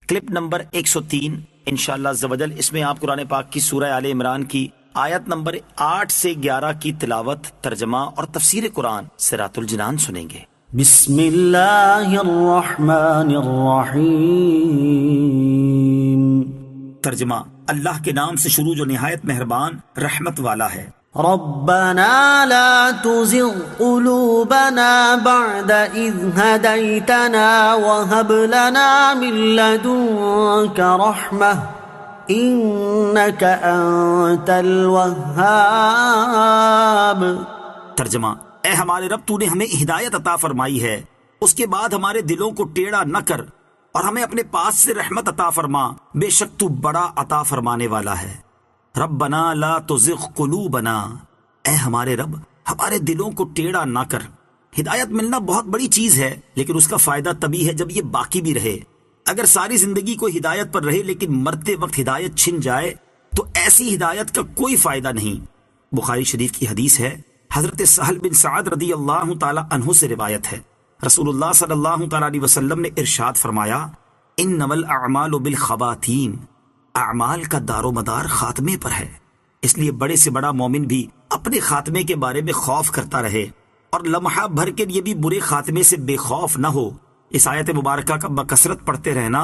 Clip number 103 انشاءاللہ عز و جل، اس میں آپ قرآن پاک کی سورہ آل عمران کی آیت نمبر 8 سے 11 کی تلاوت، ترجمہ اور تفسیر قرآن صراط الجنان سنیں گے۔ بسم اللہ الرحمن الرحیم۔ ترجمہ، اللہ کے نام سے شروع جو نہایت مہربان رحمت والا ہے۔ ربنا لا تزغ قلوبنا بعد إذ هديتنا وهب لنا من لدنك رحمة إنك أنت الوهاب۔ ترجمہ، اے ہمارے رب، تو نے ہمیں ہدایت عطا فرمائی ہے، اس کے بعد ہمارے دلوں کو ٹیڑھا نہ کر اور ہمیں اپنے پاس سے رحمت عطا فرما، بے شک تو بڑا عطا فرمانے والا ہے۔ ربنا لا تزغ قلوبنا، اے ہمارے رب ہمارے دلوں کو ٹیڑھا نہ کر۔ ہدایت ملنا بہت بڑی چیز ہے، لیکن اس کا فائدہ تبھی ہے جب یہ باقی بھی رہے۔ اگر ساری زندگی کو ہدایت پر رہے لیکن مرتے وقت ہدایت چھن جائے تو ایسی ہدایت کا کوئی فائدہ نہیں۔ بخاری شریف کی حدیث ہے، حضرت سہل بن سعد رضی اللہ تعالی عنہ سے روایت ہے، رسول اللہ صلی اللہ تعالی علیہ وسلم نے ارشاد فرمایا، انما الاعمال بالخواتیم، اعمال کا دار و مدار خاتمے پر ہے، اس لیے بڑے سے بڑا مومن بھی اپنے خاتمے کے بارے میں خوف کرتا رہے اور لمحہ بھر کے لیے بھی برے خاتمے سے بے خوف نہ ہو۔ اس آیت مبارکہ کا بکثرت پڑھتے رہنا،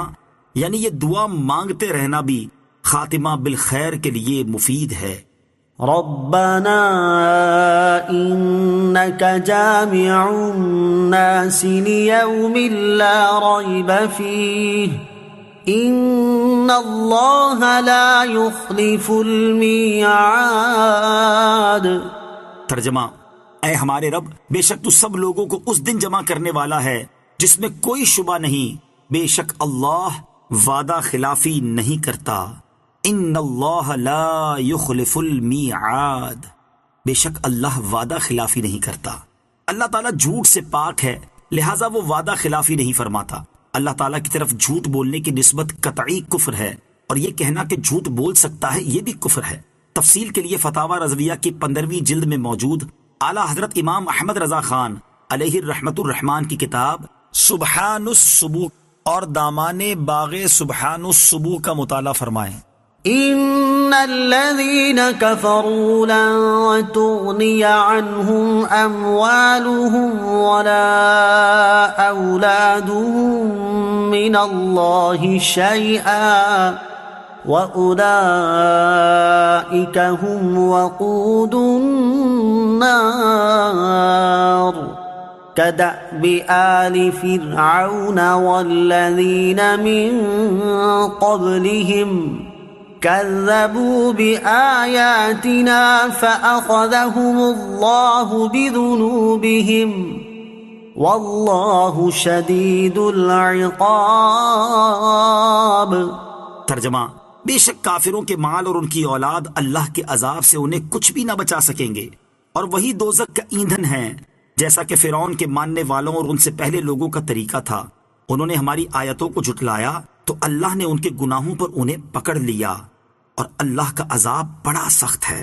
یعنی یہ دعا مانگتے رہنا بھی خاتمہ بالخیر کے لیے مفید ہے۔ ربنا انك جامع الناس ليوم لا ريب فيه ان اللہ لا يخلف المیعاد۔ ترجمہ، اے ہمارے رب، بے شک تو سب لوگوں کو اس دن جمع کرنے والا ہے جس میں کوئی شبہ نہیں، بے شک اللہ وعدہ خلافی نہیں کرتا۔ ان اللہ لا يخلف المیعاد، بے شک اللہ وعدہ خلافی نہیں کرتا۔ اللہ تعالیٰ جھوٹ سے پاک ہے، لہٰذا وہ وعدہ خلافی نہیں فرماتا۔ اللہ تعالیٰ کی طرف جھوٹ بولنے کی نسبت قطعی کفر ہے، اور یہ کہنا کہ جھوٹ بول سکتا ہے یہ بھی کفر ہے۔ تفصیل کے لیے فتاوی رضویہ کی 15ویں جلد میں موجود اعلیٰ حضرت امام احمد رضا خان علیہ الرحمت الرحمان کی کتاب سبحان الصبوح اور دامان باغ سبحان الصبوح کا مطالعہ فرمائیں۔ ان الذين كفروا لن تغني عنهم اموالهم ولا اولادهم من الله شيئا واولئك هم وقود النار كدأب آل فرعون والذين من قبلهم كذبوا بآياتنا فأخذهم الله بذنوبهم والله شديد العقاب۔ ترجمہ، بے شک کافروں کے مال اور ان کی اولاد اللہ کے عذاب سے انہیں کچھ بھی نہ بچا سکیں گے، اور وہی دوزخ کا ایندھن ہے، جیسا کہ فرعون کے ماننے والوں اور ان سے پہلے لوگوں کا طریقہ تھا۔ انہوں نے ہماری آیتوں کو جھٹلایا تو اللہ نے ان کے گناہوں پر انہیں پکڑ لیا، اور اللہ کا عذاب بڑا سخت ہے۔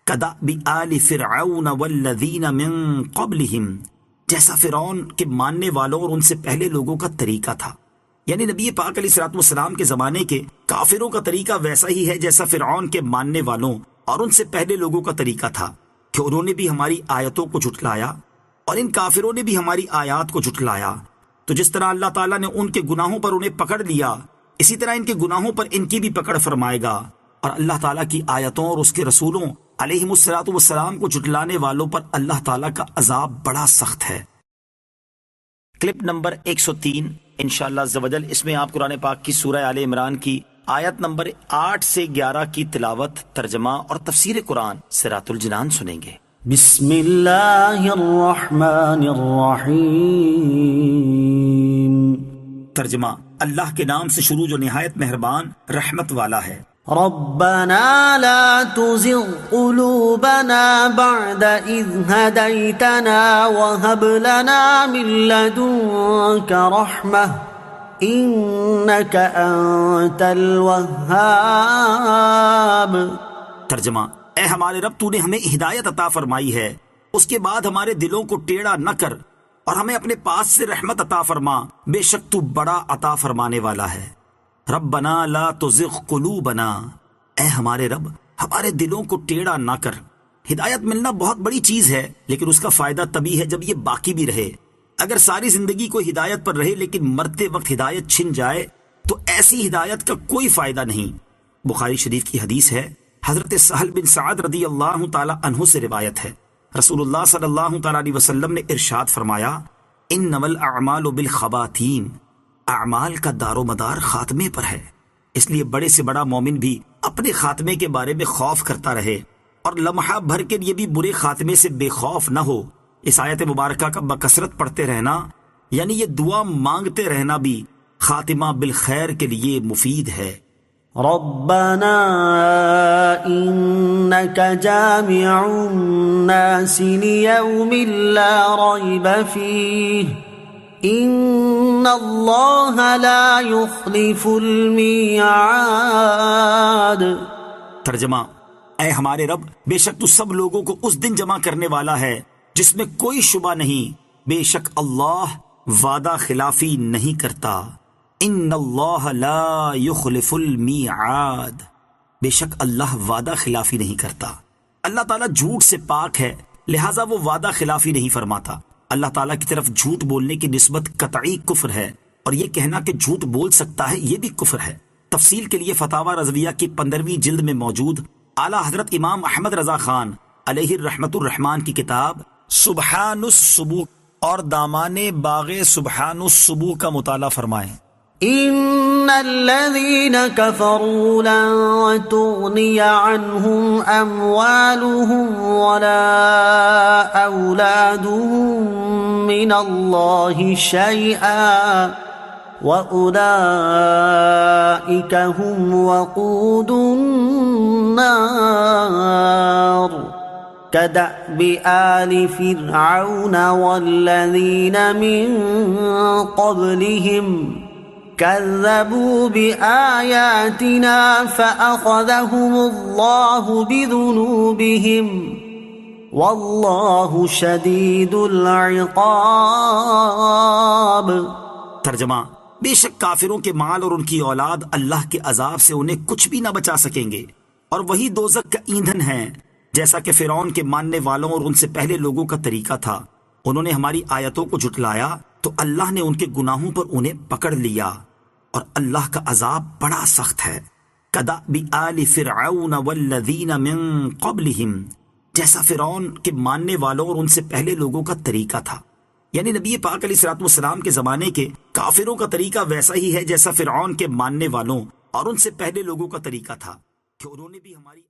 کدأب آل فرعون والذین من قبلہم، جیسا فرعون کے ماننے والوں اور ان سے پہلے لوگوں کا طریقہ تھا، یعنی نبی پاک علیہ الصلوۃ والسلام کے زمانے کے کافروں کا طریقہ ویسا ہی ہے جیسا فرعون کے ماننے والوں اور ان سے پہلے لوگوں کا طریقہ تھا، کہ انہوں نے بھی ہماری آیتوں کو جھٹلایا اور ان کافروں نے بھی ہماری آیات کو جھٹلایا۔ تو جس طرح اللہ تعالیٰ نے ان کے گناہوں پر انہیں پکڑ لیا، اسی طرح ان کے گناہوں پر ان کی بھی پکڑ فرمائے گا، اور اللہ تعالیٰ کی آیتوں اور اس کے رسولوں علیہم الصلوۃ والسلام کو جھٹلانے والوں پر اللہ تعالیٰ کا عذاب بڑا سخت ہے۔ کلپ نمبر 103 انشاءاللہ عز و جل، اس میں آپ قرآن پاک کی سورہ آل عمران کی آیت نمبر 8 سے 11 کی تلاوت، ترجمہ اور تفسیر قرآن صراط الجنان سنیں گے۔ بسم اللہ الرحمن الرحیم۔ ترجمہ، اللہ کے نام سے شروع جو نہایت مہربان رحمت والا ہے۔ ربنا لا تزغ قلوبنا بعد إذ هديتنا وهب لنا من لدنك رحمة إنك أنت الوهاب۔ ترجمہ، اے ہمارے رب، تو نے ہمیں ہدایت عطا فرمائی ہے، اس کے بعد ہمارے دلوں کو ٹیڑھا نہ کر اور ہمیں اپنے پاس سے رحمت عطا فرما، بے شک تو بڑا عطا فرمانے والا ہے۔ ربنا لا تزغ قلوبنا، اے ہمارے رب ہمارے دلوں کو ٹیڑھا نہ کر۔ ہدایت ملنا بہت بڑی چیز ہے، لیکن اس کا فائدہ تبھی ہے جب یہ باقی بھی رہے۔ اگر ساری زندگی کو ہدایت پر رہے لیکن مرتے وقت ہدایت چھن جائے تو ایسی ہدایت کا کوئی فائدہ نہیں۔ بخاری شریف کی حدیث ہے، حضرت سہل بن سعد رضی اللہ تعالی عنہ سے روایت ہے، رسول اللہ صلی اللہ تعالی علیہ وسلم نے ارشاد فرمایا، انما الاعمال بالخواتیم، اعمال کا دار و مدار خاتمے پر ہے، اس لیے بڑے سے بڑا مومن بھی اپنے خاتمے کے بارے میں خوف کرتا رہے اور لمحہ بھر کے لیے بھی برے خاتمے سے بے خوف نہ ہو۔ اس آیت مبارکہ کا بکثرت پڑھتے رہنا، یعنی یہ دعا مانگتے رہنا بھی خاتمہ بالخیر کے لیے مفید ہے۔ ربنا انك جامع الناس ليوم لا ريب فيه ان الله لا يخلف الميعاد۔ ترجمہ، اے ہمارے رب بے شک تو سب لوگوں کو اس دن جمع کرنے والا ہے جس میں کوئی شبہ نہیں، بے شک اللہ وعدہ خلافی نہیں کرتا۔ ان اللہ لا یخلف المیعاد، بے شک اللہ وعدہ خلافی نہیں کرتا۔ اللہ تعالیٰ جھوٹ سے پاک ہے، لہٰذا وہ وعدہ خلافی نہیں فرماتا۔ اللہ تعالیٰ کی طرف جھوٹ بولنے کی نسبت قطعی کفر ہے، اور یہ کہنا کہ جھوٹ بول سکتا ہے یہ بھی کفر ہے۔ تفصیل کے لیے فتاوی رضویہ کی 15ویں جلد میں موجود اعلیٰ حضرت امام احمد رضا خان علیہ الرحمت الرحمان کی کتاب سبحان السبوع اور دامان باغ سبحان السبوع کا مطالعہ فرمائیں۔ ان الذين كفروا لن تغني عنهم اموالهم ولا اولادهم من الله شيئا واولئك هم وقود النار كدأب آل فرعون والذين من قبلهم كذبوا بآياتنا فأخذهم الله بذنوبهم والله شديد العقاب۔ ترجمہ، بے شک کافروں کے مال اور ان کی اولاد اللہ کے عذاب سے انہیں کچھ بھی نہ بچا سکیں گے، اور وہی دوزخ کا ایندھن ہے، جیسا کہ فرعون کے ماننے والوں اور ان سے پہلے لوگوں کا طریقہ تھا۔ انہوں نے ہماری آیتوں کو جھٹلایا تو اللہ نے ان کے گناہوں پر انہیں پکڑ لیا، اور اللہ کا عذاب بڑا سخت ہے۔ کدأب آل فرعون والذین من قبلہم، جیسا فرعون کے ماننے والوں اور ان سے پہلے لوگوں کا طریقہ تھا، یعنی نبی پاک علیہ الصلوۃ والسلام کے زمانے کے کافروں کا طریقہ ویسا ہی ہے جیسا فرعون کے ماننے والوں اور ان سے پہلے لوگوں کا طریقہ تھا، کہ انہوں نے بھی ہماری